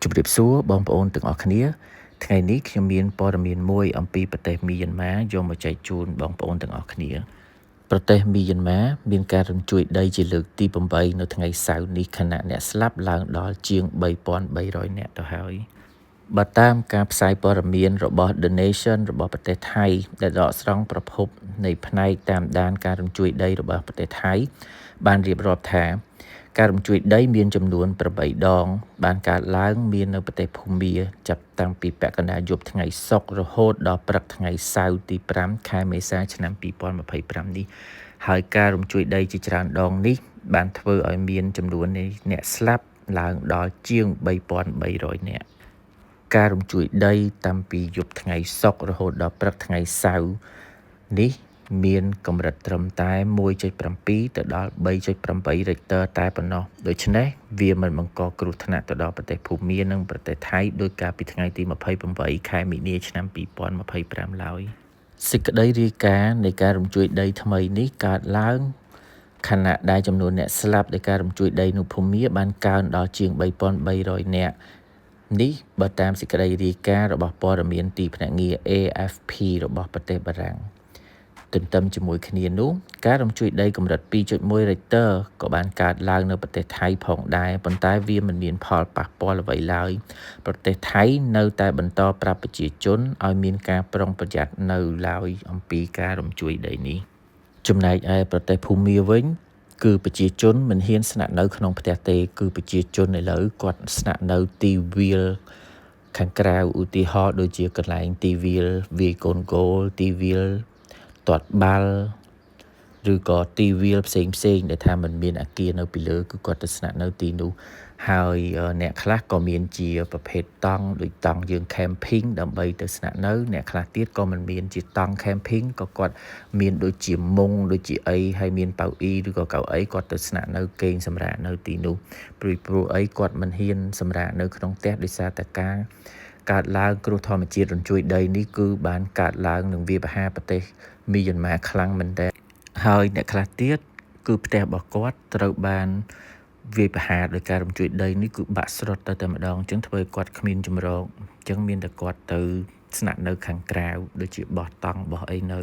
ជម្រាបសួរបងប្អូនទាំងអស់គ្នាថ្ងៃនេះខ្ញុំមានព័ត៌មានមួយអំពីប្រទេសមីយ៉ាន់ម៉ាយកមកចែកជូនបងប្អូនទាំងអស់គ្នាប្រទេសមីយ៉ាន់ម៉ាមានការរំជួយដីជាលើកទី8នៅថ្ងៃសៅរ៍នេះខណៈអ្នកស្លាប់ឡើងដល់ជាង3300នាក់ទៅហើយបើតាមការផ្សាយព័ត៌មានរបស់ The Nation របស់ប្រទេសថៃដែលដកស្រង់ប្រភពនៃផ្នែកតាមដានការរំជួយដីរបស់ប្រទេសថៃបានរៀបរាប់ថាការរំជួយដីមានចំនួន8ដងបានកើតឡើងមាននៅប្រទេសភូមាចាប់តាំងពីពាក់កណ្ដាលយប់ថ្ងៃសុក្ររហូតដល់ព្រឹកថ្ងៃសៅរ៍ទី5ខែមេសាឆ្នាំ2025នេះហើយការរំជួយដីជាច្រើនដងនេះបានធ្វើឲ្យមានចំនួនអ្នកស្លាប់ឡើងដល់ជាង3300នាក់ការរំជួយដីតាំងពីយប់ថ្ងៃសុក្ររហូតដល់ព្រឹកថ្ងៃសៅរ៍នេះមានកម្រិតត្រឹមតែ 1.7 ទៅដល់ 3.8 Richter តែប៉ុណ្ណោះដូច្នេះវាមិនបង្កគ្រោះថ្នាក់ទៅដល់ប្រទេសភូមានិងប្រទេសថៃដោយកាលពីថ្ងៃទី28ខែមីនាឆ្នាំ2025ឡើយសេចក្តីរាយការណ៍នៃការរំជួយដីថ្មីនេះកើតឡើងខណៈដែលចំនួនអ្នកស្លាប់ដោយការរំជួយដីនៅភូមាបានកើនដល់ជាង3300នាក់នេះបើតាមសេចក្តីរាយការណ៍របស់ព័ត៌មានទីភ្នាក់ងារ AFP របស់ប្រទេសបារាំងទន្ទឹមជាមួយគ្នានោះការរំជួយដីកម្រិត 2.1 Richter ក៏បានកើតឡើងនៅប្រទេសថៃផងដែរប៉ុន្តែវាមិនមានផលប៉ះពាល់អ្វីឡើយប្រទេសថៃនៅតែបន្តប្រាប់ប្រជាជនឲ្យមានការប្រុងប្រយ័ត្ននៅឡើយអំពីការរំជួយដីនេះចំណែកឯប្រទេសភូមាវិញគឺប្រជាជនមិនហ៊ានស្នាក់នៅក្នុងផ្ទះទេគឺប្រជាជនឥឡូវគាត់ស្នាក់នៅទីវាលខាងក្រៅឧទាហរណ៍ដូចជាកន្លែងទីវាលវាយកូនគោលទីវាលទាត់បាល់ឬក៏ទីវាលផ្សេងដែលថាมันមានអាគារនៅពីលើគឺគាត់ទៅស្នាក់នៅទីនោះហើយអ្នកខ្លះក៏មានជាប្រភេទតង់ដូចតង់យើង camping ដើម្បីទៅស្នាក់នៅអ្នកខ្លះទៀតក៏មិនមានជាតង់ camping ក៏គាត់មានដូចជាមុងដូចជាអីហើយមានប៉ៅអ៊ីឬក៏កៅអីគាត់ទៅស្នាក់នៅគេងសម្រាកនៅទីនោះព្រោះអីគាត់មិនហ៊ានសម្រាកនៅក្នុងផ្ទះដោយសារតែការកើតឡើងគ្រោះធម្មជាតិរញ្ជួយដីនេះគឺបានកើតឡើងនឹងវាបហាប្រទេសមីយ៉ាន់ម៉ាខ្លាំងមែនទែនហើយអ្នកខ្លះទៀតគឺផ្ទះរបស់គាត់ត្រូវបានវាយប្រហារដោយការរំជួយដីនេះគឺបាក់ស្រុតទៅតែម្ដងអញ្ចឹងធ្វើឲ្យគាត់គ្មានចម្រោកអញ្ចឹងមានតែគាត់ទៅស្នាក់នៅខាងក្រៅដូចជាបោះតង់បោះអីនៅ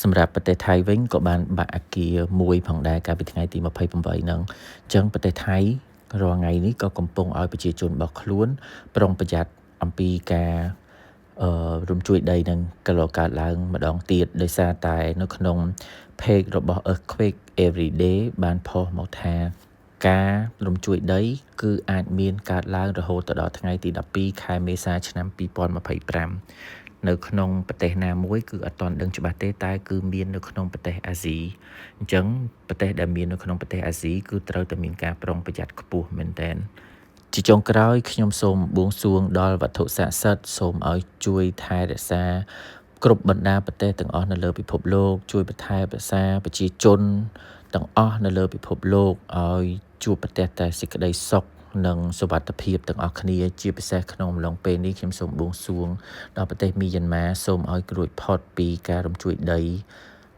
សម្រាប់ប្រទេសថៃវិញក៏បានបាក់អាគារមួយផងដែរកាលពីថ្ងៃទី28ហ្នឹងអញ្ចឹងប្រទេសថៃរាល់ថ្ងៃនេះក៏កំពុងឲ្យប្រជាជនរបស់ខ្លួនប្រុងប្រយ័ត្នអំពីការរំជួយដីនឹងកើតឡើងម្ដងទៀតដោយសារតែនៅក្នុង page របស់ Earthquake Everyday បានផុសមកថាការរំជួយដីគឺអាចមានកើតឡើងរហូតដល់ថ្ងៃទី12ខែមេសាឆ្នាំ2025នៅក្នុងប្រទេសណាមួយគឺអត់ទាន់ដឹងច្បាស់ទេតែគឺមាននៅក្នុងប្រទេសអាស៊ីអញ្ចឹងប្រទេសដែលមាននៅក្នុងប្រទេសអាស៊ីគឺត្រូវតែមានការប្រុងប្រយ័ត្នខ្ពស់មែនទែនជាចុងក្រោយខ្ញុំសូមបួងសួងដល់វត្ថុស័ក្តិសិទ្ធិសូមឲ្យជួយថែរក្សាគ្រប់បណ្ដាប្រទេសទាំងអស់នៅលើពិភពលោកជួយបន្ថែរក្សាប្រជាជនទាំងអស់នៅលើពិភពលោកឲ្យជួបប្រទះតែសេចក្តីសុខនិងសុវត្ថិភាពទាំងអស់គ្នាជាពិសេសក្នុងអំឡុងពេលនេះខ្ញុំសូមបួងសួងដល់ប្រទេសមីយ៉ាន់ម៉ាសូមឲ្យរួចផុតពីការរំជួយដី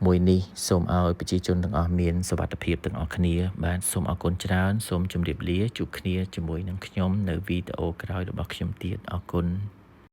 មួយនេះសូមឲ្យប្រជាជនទាំងអស់មានសុវត្ថិភាពទាំងអស់គ្នាបាទសូមអរគុណច្រើនសូមជម្រាបលាជួបគ្នាជាមួយនឹងខ្ញុំនៅវីដេអូក្រោយរបស់ខ្ញុំទៀតអរគុណ